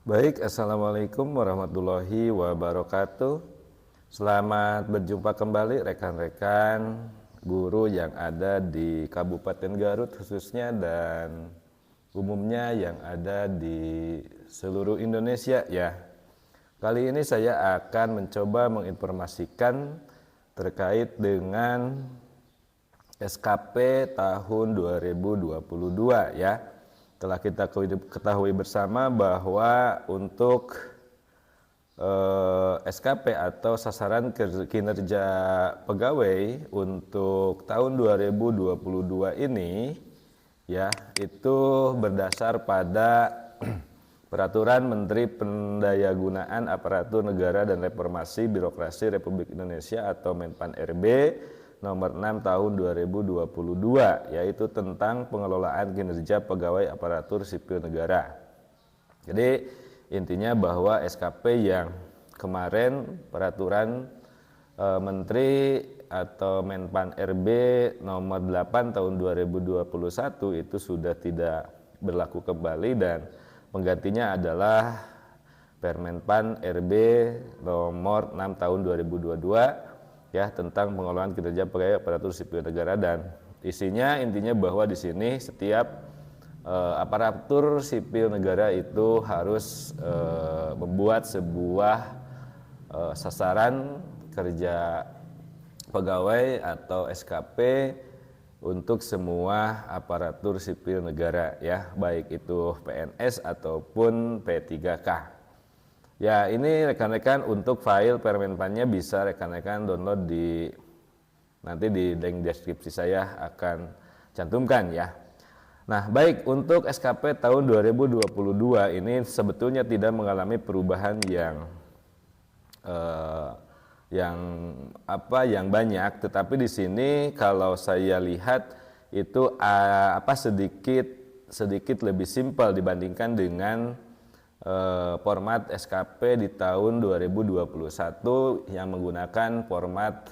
Baik, Assalamualaikum warahmatullahi wabarakatuh. Selamat berjumpa kembali rekan-rekan guru yang ada di Kabupaten Garut khususnya dan umumnya yang ada di seluruh Indonesia ya. Kali ini saya akan mencoba menginformasikan terkait dengan SKP tahun 2022 ya. Telah kita ketahui bersama bahwa untuk SKP atau sasaran kinerja pegawai untuk tahun 2022 ini ya itu berdasar pada Peraturan Menteri Pendayagunaan Aparatur Negara dan Reformasi Birokrasi Republik Indonesia atau Menpan RB nomor 6 tahun 2022 yaitu tentang pengelolaan kinerja pegawai aparatur sipil negara. Jadi intinya bahwa SKP yang kemarin peraturan Menteri atau Menpan RB nomor 8 tahun 2021 itu sudah tidak berlaku kembali dan penggantinya adalah Permenpan RB nomor 6 tahun 2022 ya tentang pengelolaan kinerja pegawai aparatur sipil negara, dan intinya bahwa di sini setiap aparatur sipil negara itu harus membuat sebuah sasaran kerja pegawai atau SKP untuk semua aparatur sipil negara ya, baik itu PNS ataupun P3K. Ya, ini rekan-rekan untuk file permenpannya bisa rekan-rekan download nanti di link deskripsi saya akan cantumkan ya. Nah, baik, untuk SKP tahun 2022 ini sebetulnya tidak mengalami perubahan yang banyak, tetapi di sini kalau saya lihat itu sedikit lebih simpel dibandingkan dengan format SKP di tahun 2021 yang menggunakan format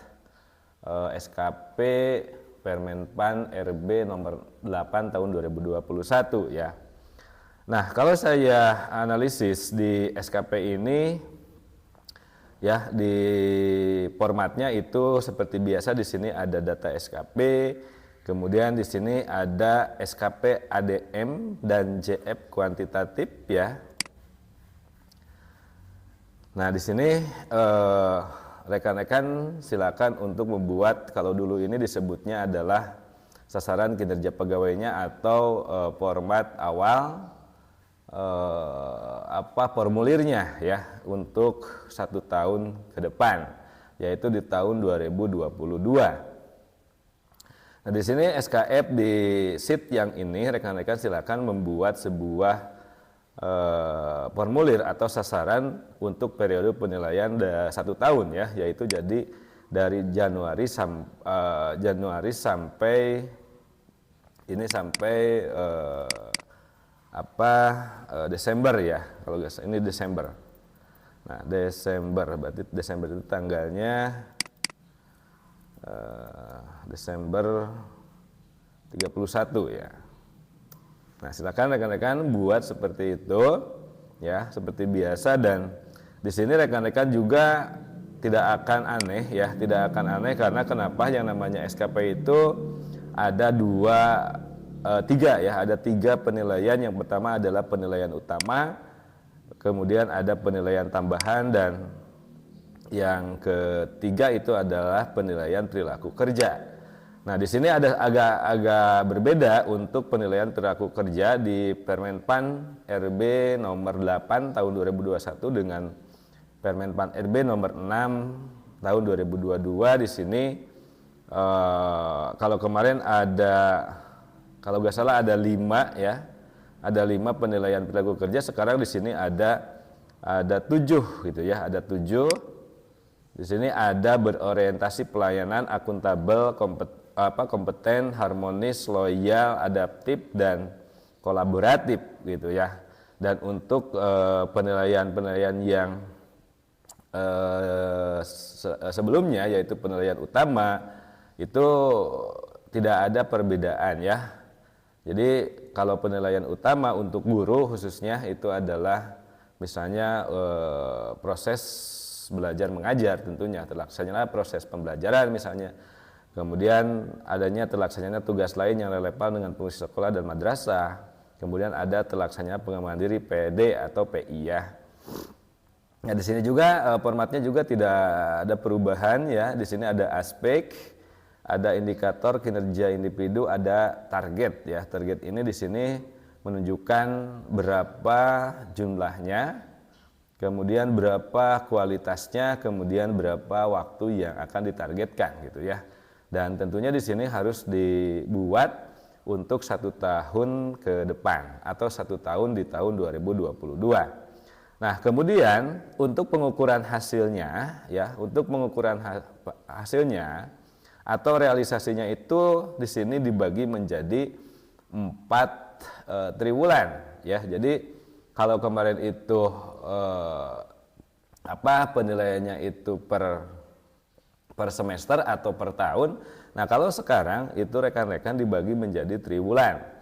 SKP Permenpan RB nomor 8 tahun 2021 ya. Nah, kalau saya analisis di SKP ini ya, di formatnya itu seperti biasa. Di sini ada data SKP, kemudian di sini ada SKP ADM dan JF kuantitatif ya. Nah, di sini rekan-rekan silakan untuk membuat, kalau dulu ini disebutnya adalah sasaran kinerja pegawainya atau format awal formulirnya ya untuk 1 tahun ke depan, yaitu di tahun 2022. Nah, di sini SKF di sheet yang ini rekan-rekan silakan membuat sebuah formulir atau sasaran untuk periode penilaian 1 tahun ya, yaitu jadi dari Januari sampai Desember ya, kalau ini Desember. Nah, berarti Desember itu tanggalnya Desember 31 ya. Nah, silakan rekan-rekan buat seperti itu ya, seperti biasa, dan di sini rekan-rekan juga tidak akan aneh ya, karena kenapa, yang namanya SKP itu ada tiga penilaian. Yang pertama adalah penilaian utama, kemudian ada penilaian tambahan, dan yang ketiga itu adalah penilaian perilaku kerja. Nah, di sini ada agak berbeda untuk penilaian perilaku kerja di Permenpan RB nomor 8 tahun 2021 dengan Permenpan RB nomor 6 tahun 2022. Di sini kalau kemarin kalau nggak salah ada 5 ya, ada 5 penilaian perilaku kerja. Sekarang di sini ada 7 gitu ya, ada 7. Di sini ada berorientasi pelayanan, akuntabel, kompeten, harmonis, loyal, adaptif, dan kolaboratif gitu ya. Dan untuk penilaian yang sebelumnya, yaitu penilaian utama, itu tidak ada perbedaan ya. Jadi kalau penilaian utama untuk guru khususnya itu adalah misalnya proses belajar mengajar tentunya terlaksana proses pembelajaran misalnya, kemudian adanya terlaksananya tugas lain yang relevan dengan fungsi sekolah dan madrasah, kemudian ada terlaksananya pengembangan diri PD atau PI ya. Nah di sini juga formatnya juga tidak ada perubahan ya. Di sini ada aspek, ada indikator kinerja individu, ada target ya. Target ini di sini menunjukkan berapa jumlahnya, kemudian berapa kualitasnya, kemudian berapa waktu yang akan ditargetkan gitu ya. Dan tentunya di sini harus dibuat untuk 1 tahun ke depan atau 1 tahun di tahun 2022. Nah, kemudian untuk pengukuran hasilnya ya, untuk pengukuran hasilnya atau realisasinya itu di sini dibagi menjadi 4 triwulan ya. Jadi kalau kemarin itu penilaiannya itu per semester atau per tahun. Nah, kalau sekarang itu rekan-rekan dibagi menjadi triwulan.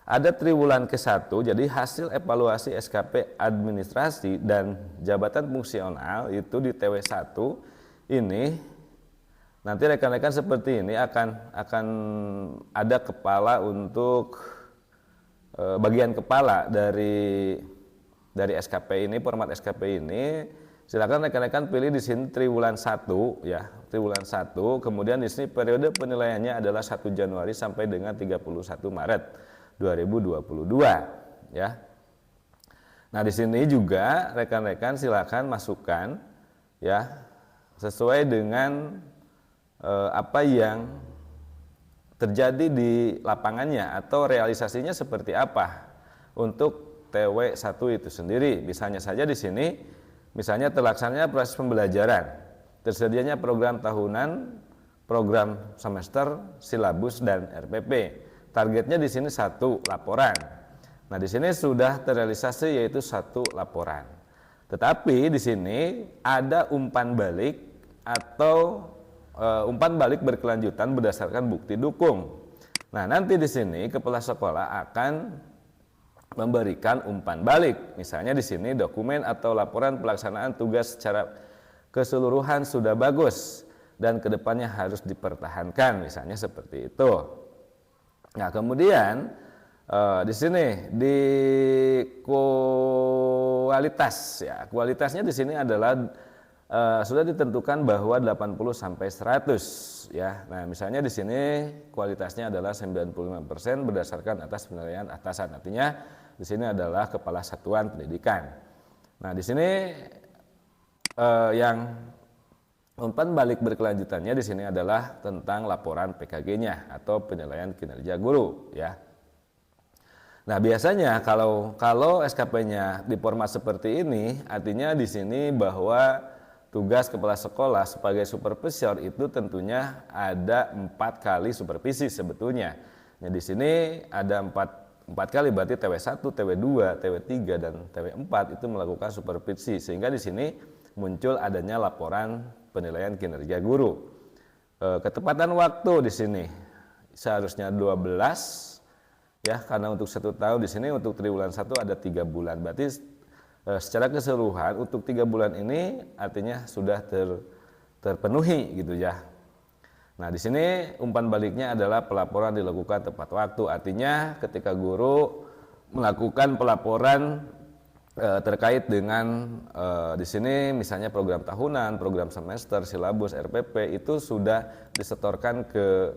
Ada triwulan ke-1, jadi hasil evaluasi SKP administrasi dan jabatan fungsional itu di TW1 ini nanti rekan-rekan seperti ini akan ada kepala untuk bagian kepala dari SKP ini, format SKP ini. Silakan rekan-rekan pilih di sini triwulan 1 ya, triwulan 1. Kemudian di sini periode penilaiannya adalah 1 Januari sampai dengan 31 Maret 2022 ya. Nah, di sini juga rekan-rekan silakan masukkan ya sesuai dengan apa yang terjadi di lapangannya atau realisasinya seperti apa untuk TW1 itu sendiri. Misalnya saja di sini misalnya terlaksananya proses pembelajaran, tersedianya program tahunan, program semester, silabus dan RPP. Targetnya di sini 1 laporan. Nah, di sini sudah terrealisasi yaitu 1 laporan. Tetapi di sini ada umpan balik atau umpan balik berkelanjutan berdasarkan bukti dukung. Nah, nanti di sini kepala sekolah akan memberikan umpan balik. Misalnya di sini dokumen atau laporan pelaksanaan tugas secara keseluruhan sudah bagus dan kedepannya harus dipertahankan, misalnya seperti itu. Nah, kemudian di sini di kualitas ya, kualitasnya di sini adalah sudah ditentukan bahwa 80 sampai 100 ya. Nah, misalnya di sini kualitasnya adalah 95% berdasarkan atas penilaian atasan. Artinya di sini adalah kepala satuan pendidikan. Nah, di sini yang umpan balik berkelanjutannya di sini adalah tentang laporan PKG-nya atau penilaian kinerja guru ya. Nah, biasanya kalau SKP-nya di format seperti ini, artinya di sini bahwa tugas kepala sekolah sebagai supervisor itu tentunya ada 4 kali supervisi sebetulnya. Nah, di sini ada 4 kali, berarti TW1, TW2, TW3 dan TW4 itu melakukan supervisi, sehingga di sini muncul adanya laporan penilaian kinerja guru. Ketepatan waktu di sini seharusnya 12 ya, karena untuk 1 tahun di sini untuk triwulan 1 ada 3 bulan. Berarti secara keseluruhan untuk 3 bulan ini artinya sudah terpenuhi gitu ya. Nah, di sini umpan baliknya adalah pelaporan dilakukan tepat waktu. Artinya ketika guru melakukan pelaporan terkait dengan di sini misalnya program tahunan, program semester, silabus, RPP itu sudah disetorkan ke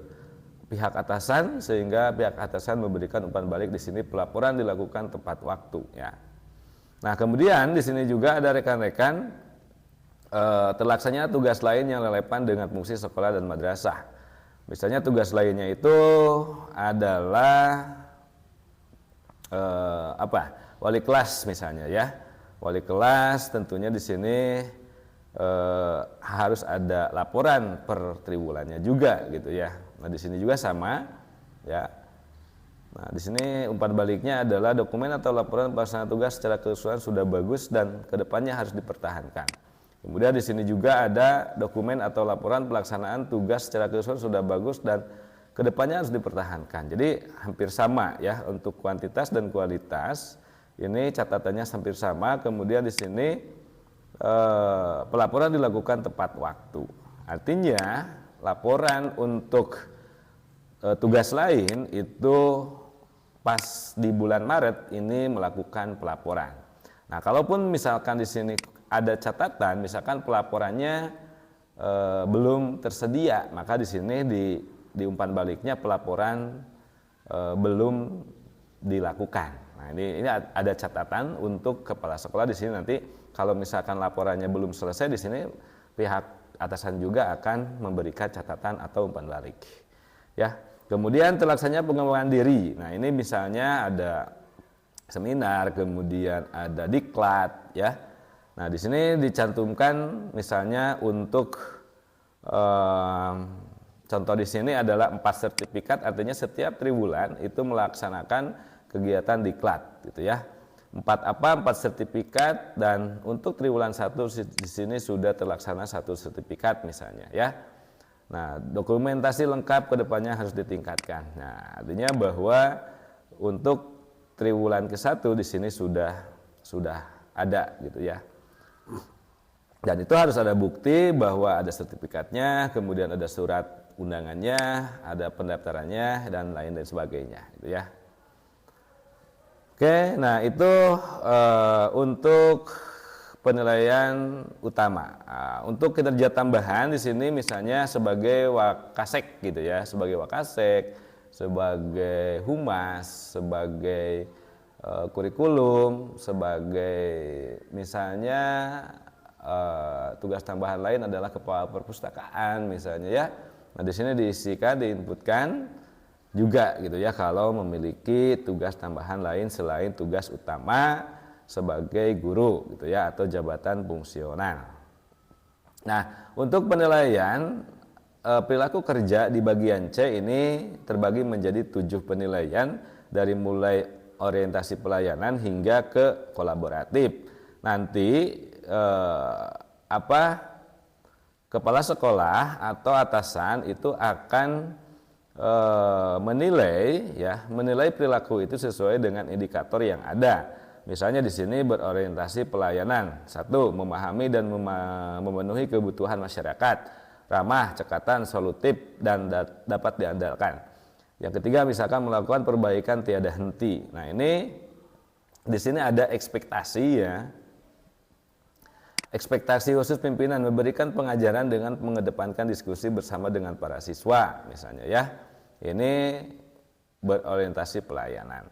pihak atasan sehingga pihak atasan memberikan umpan balik. Di sini pelaporan dilakukan tepat waktu ya. Nah, kemudian di sini juga ada rekan-rekan terlaksananya tugas lain yang relevan dengan fungsi sekolah dan madrasah. Misalnya tugas lainnya itu adalah wali kelas misalnya ya. Wali kelas tentunya di sini harus ada laporan per triwulannya juga gitu ya. Nah, di sini juga sama ya. Nah, di sini umpan baliknya adalah dokumen atau laporan pelaksanaan tugas secara keseluruhan sudah bagus dan kedepannya harus dipertahankan. Kemudian di sini juga ada dokumen atau laporan pelaksanaan tugas secara keseluruhan sudah bagus dan kedepannya harus dipertahankan. Jadi hampir sama ya untuk kuantitas dan kualitas. Ini catatannya hampir sama. Kemudian di sini pelaporan dilakukan tepat waktu. Artinya laporan untuk tugas lain itu pas di bulan Maret ini melakukan pelaporan. Nah, kalaupun misalkan di sini ada catatan, misalkan pelaporannya belum tersedia, maka di sini di umpan baliknya pelaporan belum dilakukan. Nah, ini ada catatan untuk kepala sekolah di sini nanti kalau misalkan laporannya belum selesai di sini pihak atasan juga akan memberikan catatan atau umpan balik. Ya. Kemudian terlaksananya pengembangan diri. Nah, ini misalnya ada seminar, kemudian ada diklat, ya. Nah, di sini dicantumkan misalnya untuk contoh di sini adalah 4 sertifikat, artinya setiap triwulan itu melaksanakan kegiatan diklat, gitu ya. 4 sertifikat, dan untuk triwulan 1 di sini sudah terlaksana 1 sertifikat misalnya, ya. Nah, dokumentasi lengkap kedepannya harus ditingkatkan. Nah, artinya bahwa untuk triwulan ke-1 di sini sudah ada, gitu ya. Dan itu harus ada bukti bahwa ada sertifikatnya, kemudian ada surat undangannya, ada pendaftarannya, dan lain sebagainya, gitu ya. Oke, nah itu untuk penilaian utama. Nah, untuk kinerja tambahan di sini misalnya sebagai wakasek, gitu ya, sebagai wakasek, sebagai humas, sebagai kurikulum, sebagai misalnya tugas tambahan lain adalah kepala perpustakaan misalnya, ya. Nah, di sini diisikan, diinputkan juga, gitu ya, kalau memiliki tugas tambahan lain selain tugas utama sebagai guru, gitu ya, atau jabatan fungsional. Nah, untuk penilaian perilaku kerja di bagian C ini terbagi menjadi 7 penilaian, dari mulai orientasi pelayanan hingga ke kolaboratif. Nanti kepala sekolah atau atasan itu akan menilai perilaku itu sesuai dengan indikator yang ada. Misalnya di sini berorientasi pelayanan. 1, memahami dan memenuhi kebutuhan masyarakat, ramah, cekatan, solutif, dan dapat diandalkan. Yang ketiga, misalkan melakukan perbaikan tiada henti. Nah, ini di sini ada ekspektasi, ya. Ekspektasi khusus pimpinan memberikan pengajaran dengan mengedepankan diskusi bersama dengan para siswa misalnya, ya. Ini berorientasi pelayanan.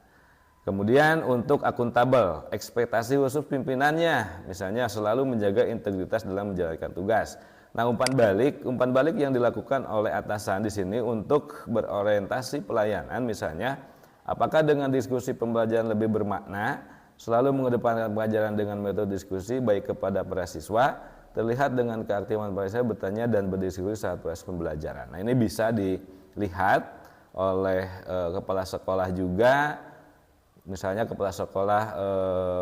Kemudian untuk akuntabel, ekspektasi khusus pimpinannya misalnya selalu menjaga integritas dalam menjalankan tugas. Nah, umpan balik yang dilakukan oleh atasan di sini untuk berorientasi pelayanan misalnya, apakah dengan diskusi pembelajaran lebih bermakna, selalu mengedepankan pengajaran dengan metode diskusi baik kepada para siswa, terlihat dengan keaktifan para siswa bertanya dan berdiskusi saat proses pembelajaran. Nah, ini bisa dilihat oleh kepala sekolah juga, misalnya kepala sekolah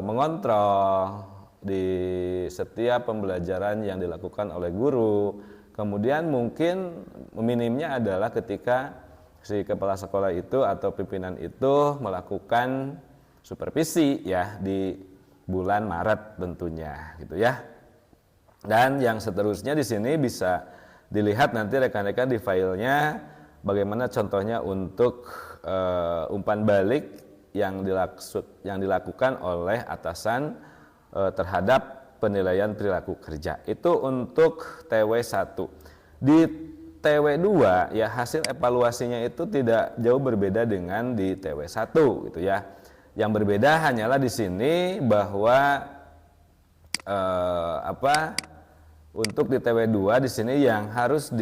mengontrol di setiap pembelajaran yang dilakukan oleh guru. Kemudian mungkin minimnya adalah ketika si kepala sekolah itu atau pimpinan itu melakukan supervisi, ya, di bulan Maret tentunya, gitu ya. Dan yang seterusnya di sini bisa dilihat nanti rekan-rekan di filenya bagaimana contohnya untuk umpan balik yang dilakukan oleh atasan terhadap penilaian perilaku kerja. Itu untuk TW1. Di TW2 ya hasil evaluasinya itu tidak jauh berbeda dengan di TW1, gitu ya. Yang berbeda hanyalah di sini bahwa untuk di TW2 di sini yang harus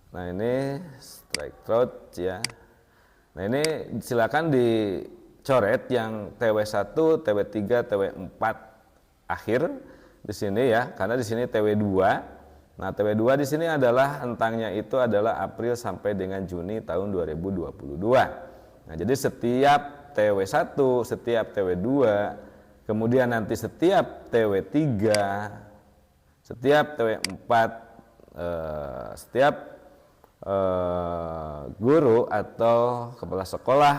nah ini strike throat, ya. Nah, ini silakan dicoret yang TW1, TW3, TW4 akhir di sini, ya, karena di sini TW2. Nah, TW2 di sini adalah rentangnya itu adalah April sampai dengan Juni tahun 2022. Nah, jadi setiap TW1, setiap TW2, kemudian nanti setiap TW3, setiap TW4, setiap guru atau kepala sekolah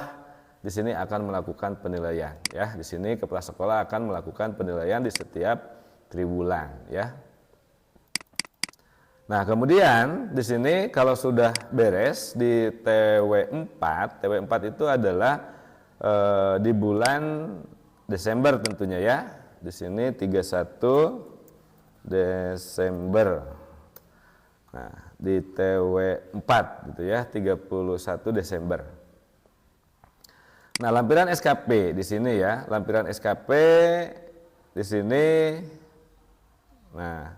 di sini akan melakukan penilaian ya. Di sini kepala sekolah akan melakukan penilaian di setiap triwulan ya. Nah, kemudian di sini kalau sudah beres di TW4 itu adalah di bulan Desember tentunya ya. Di sini 31 Desember. Nah, di TW4 gitu ya, 31 Desember. Nah, lampiran SKP di sini ya, lampiran SKP di sini. Nah,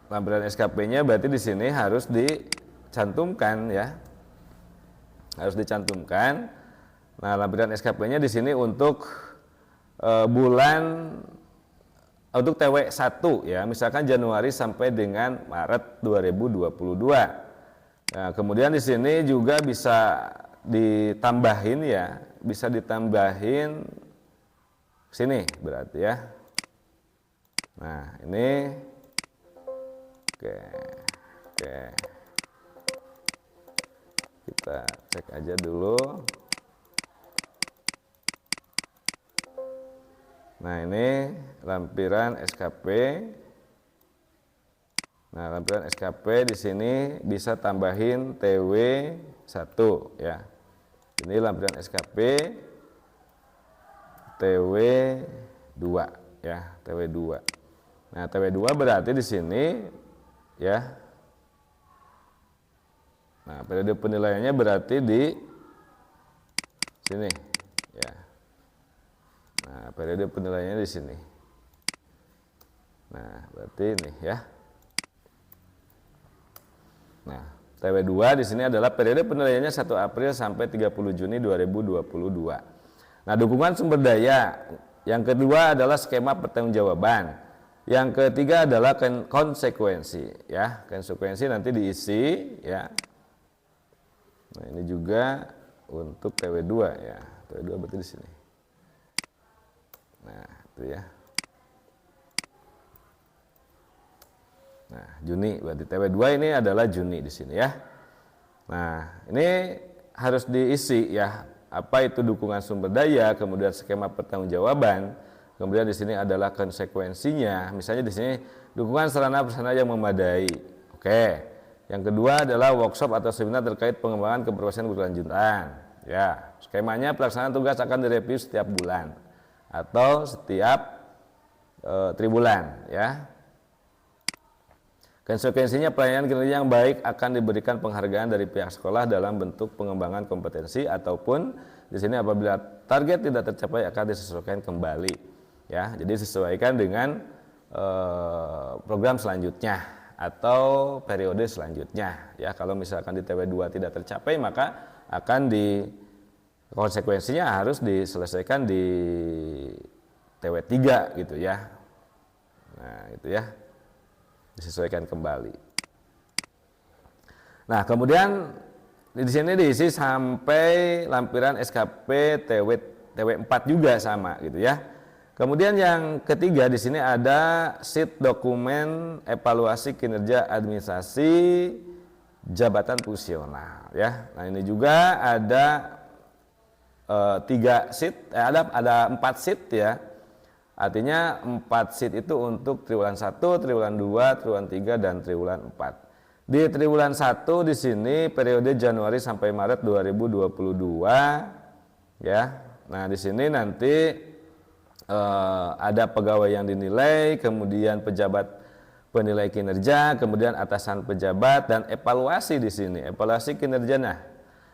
lampiran SKP-nya berarti di sini harus dicantumkan ya. Harus dicantumkan. Nah, lampiran SKP-nya di sini untuk untuk TW1 ya, misalkan Januari sampai dengan Maret 2022. Nah, kemudian di sini juga bisa ditambahin ya, bisa ditambahin sini berarti ya. Nah, ini oke. Kita cek aja dulu. Nah, ini lampiran SKP. Nah, lampiran SKP di sini bisa tambahin TW1 ya. Ini lampiran SKP TW2 ya, TW2. Nah, TW2 berarti di sini ya. Nah, periode penilaiannya berarti di sini ya. Nah, periode penilaiannya di sini. Nah, berarti ini ya. Nah, TW2 di sini adalah periode penilaiannya 1 April sampai 30 Juni 2022. Nah, dukungan sumber daya. Yang kedua adalah skema pertanggungjawaban. Yang ketiga adalah konsekuensi ya. Konsekuensi nanti diisi ya. Nah, ini juga untuk TW2 ya. TW2 berarti di sini. Nah, itu ya. Nah, Juni berarti TW2 ini adalah Juni di sini ya. Nah, ini harus diisi ya. Apa itu dukungan sumber daya, kemudian skema pertanggungjawaban, kemudian di sini adalah konsekuensinya. Misalnya di sini dukungan sarana prasarana yang memadai. Oke. Yang kedua adalah workshop atau seminar terkait pengembangan keprofesian berkelanjutan. Ya, skemanya pelaksanaan tugas akan direview setiap bulan atau setiap triwulan ya. Konsekuensinya pelayanan kinerja yang baik akan diberikan penghargaan dari pihak sekolah dalam bentuk pengembangan kompetensi ataupun di sini apabila target tidak tercapai akan disesuaikan kembali ya. Jadi disesuaikan dengan program selanjutnya atau periode selanjutnya ya. Kalau misalkan di TW2 tidak tercapai maka akan konsekuensinya harus diselesaikan di TW3 gitu ya. Nah, itu ya. Disesuaikan kembali. Nah, kemudian di sini diisi sampai lampiran SKP TW4 juga sama gitu ya. Kemudian yang ketiga di sini ada sheet dokumen evaluasi kinerja administrasi jabatan fungsional ya. Nah, ini juga ada 3 sheet, ada 4 sheet ya. Artinya 4 sheet itu untuk triwulan 1, triwulan 2, triwulan 3 dan triwulan 4. Di triwulan 1 di sini periode Januari sampai Maret 2022 ya. Nah, di sini nanti ada pegawai yang dinilai, kemudian pejabat penilai kinerja, kemudian atasan pejabat dan evaluasi di sini. Evaluasi kinerja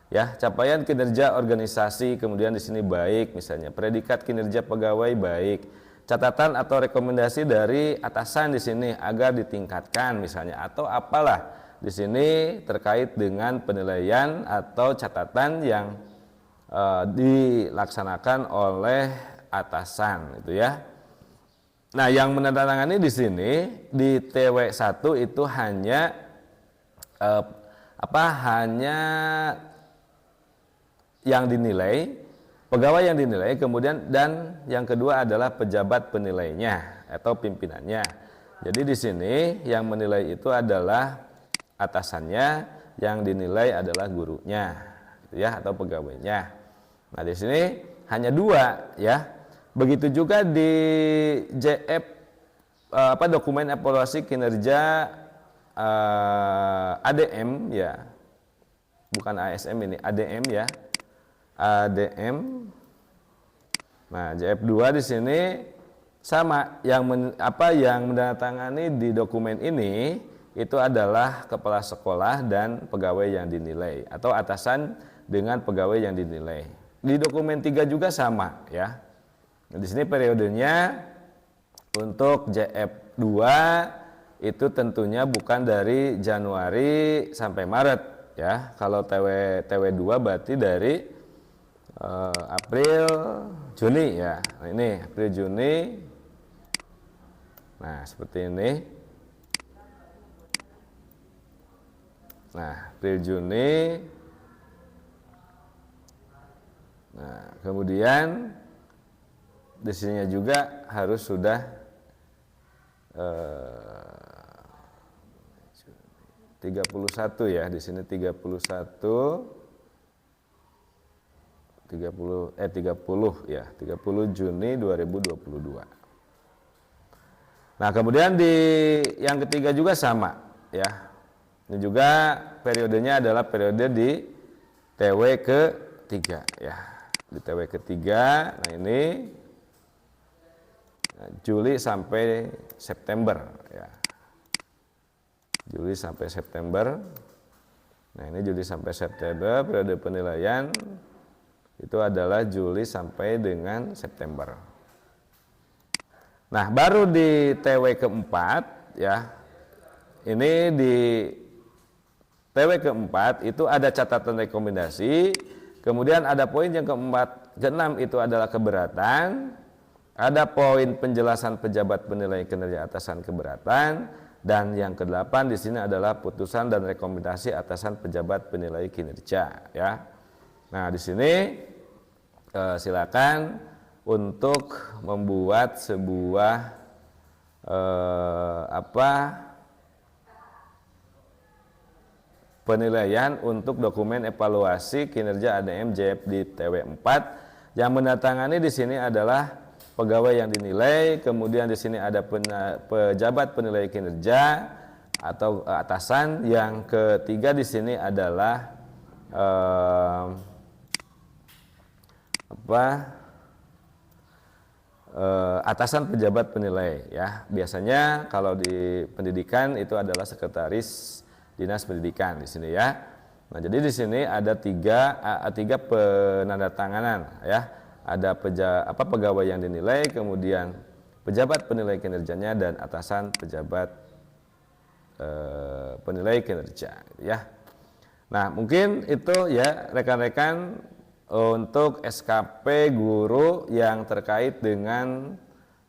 ya, capaian kinerja organisasi kemudian di sini baik, misalnya predikat kinerja pegawai baik. Catatan atau rekomendasi dari atasan di sini agar ditingkatkan misalnya atau apalah di sini terkait dengan penilaian atau catatan yang dilaksanakan oleh atasan itu ya. Nah, yang menandatangani di sini di TW1 itu hanya hanya yang dinilai, pegawai yang dinilai, kemudian dan yang kedua adalah pejabat penilainya atau pimpinannya. Jadi di sini yang menilai itu adalah atasannya, yang dinilai adalah gurunya, ya, atau pegawainya. Nah di sini hanya dua, ya. Begitu juga di JF dokumen evaluasi kinerja ADM, ya, bukan ASM ini, ADM, ya, ADM. Nah JF2 di sini sama, yang menandatangani di dokumen ini itu adalah kepala sekolah dan pegawai yang dinilai, atau atasan dengan pegawai yang dinilai. Di dokumen 3 juga sama, ya. Nah, di sini periodenya untuk JF2 itu tentunya bukan dari Januari sampai Maret, ya. Kalau TW2 berarti dari April Juni, ya. Nah, ini April Juni. Nah, seperti ini. Nah, April Juni. Nah, kemudian di sini juga harus sudah 31, ya. Di sini 30 ya, 30 Juni 2022. Nah, kemudian di yang ketiga juga sama, ya. Ini juga periodenya adalah periode di TW ketiga, ya. Di TW ketiga, nah ini Juli sampai September, ya. Juli sampai September. Nah, ini Juli sampai September, periode penilaian itu adalah Juli sampai dengan September. Nah, baru di TW keempat, ya. Ini di TW keempat itu ada catatan rekomendasi, kemudian ada poin yang keenam itu adalah keberatan, ada poin penjelasan pejabat penilai kinerja atasan keberatan, dan yang kedelapan di sini adalah putusan dan rekomendasi atasan pejabat penilai kinerja, ya. Nah, di sini silakan untuk membuat sebuah penilaian untuk dokumen evaluasi kinerja ADM JF di TW4. Yang menandatangani di sini adalah pegawai yang dinilai, kemudian di sini ada pejabat penilai kinerja atau atasan. Yang ketiga di sini adalah atasan pejabat penilai, ya. Biasanya kalau di pendidikan itu adalah sekretaris dinas pendidikan di sini, ya. Nah, jadi di sini ada tiga penandatanganan, ya. Ada pegawai yang dinilai, kemudian pejabat penilai kinerjanya, dan atasan pejabat penilai kinerja, ya. Nah, mungkin itu, ya, rekan-rekan, untuk SKP guru yang terkait dengan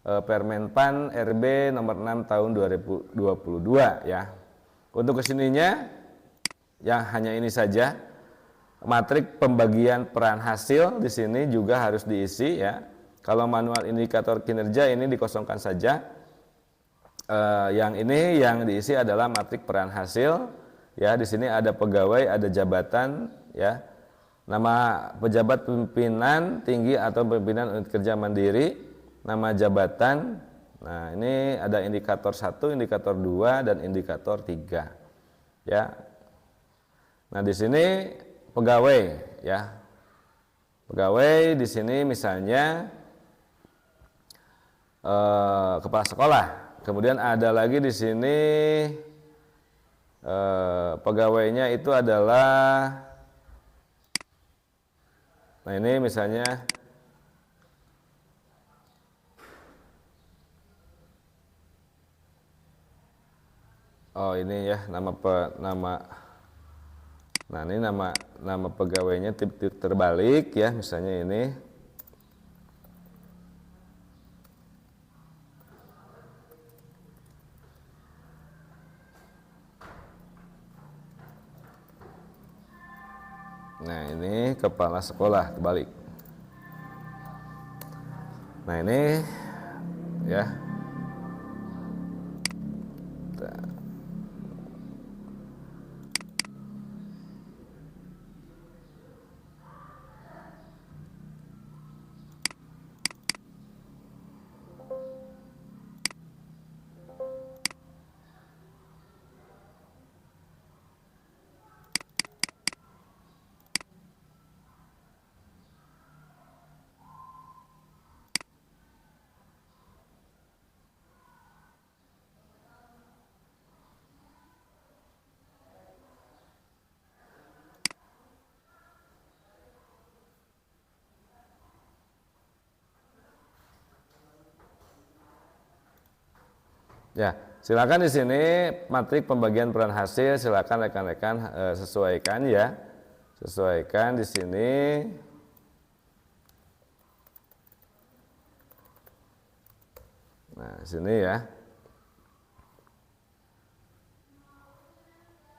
Permenpan RB nomor 6 tahun 2022, ya. Untuk kesininya yang hanya ini saja. Matrik pembagian peran hasil di sini juga harus diisi, ya. Kalau manual indikator kinerja ini dikosongkan saja. Yang ini yang diisi adalah matrik peran hasil, ya. Di sini ada pegawai, ada jabatan, ya. Nama pejabat pimpinan tinggi atau pimpinan unit kerja mandiri, nama jabatan. Nah, ini ada indikator 1, indikator 2, dan indikator 3, ya. Nah, di sini pegawai, ya. Pegawai di sini misalnya kepala sekolah. Kemudian ada lagi di sini pegawainya itu adalah, nah ini misalnya ini, ya, nah ini nama pegawainya tip terbalik, ya, misalnya ini. Nah, ini kepala sekolah terbalik. Nah, ini, ya. Ya, silakan di sini matrik pembagian peran hasil, silakan rekan-rekan sesuaikan ya. Sesuaikan di sini. Nah, sini ya.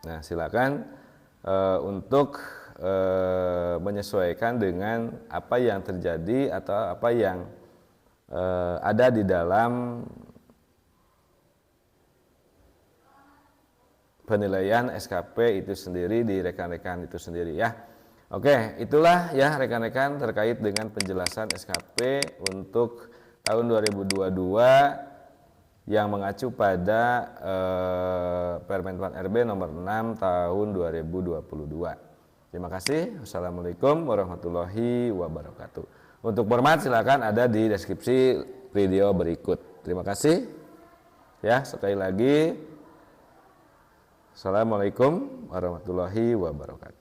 Nah, silakan untuk menyesuaikan dengan apa yang terjadi atau apa yang ada di dalam penilaian SKP itu sendiri di rekan-rekan itu sendiri ya. Oke, itulah ya rekan-rekan terkait dengan penjelasan SKP untuk tahun 2022 yang mengacu pada Permen RB nomor 6 tahun 2022. Terima kasih. Wassalamualaikum warahmatullahi wabarakatuh. Untuk format silakan ada di deskripsi video berikut. Terima kasih. Ya, sekali lagi. Assalamualaikum warahmatullahi wabarakatuh.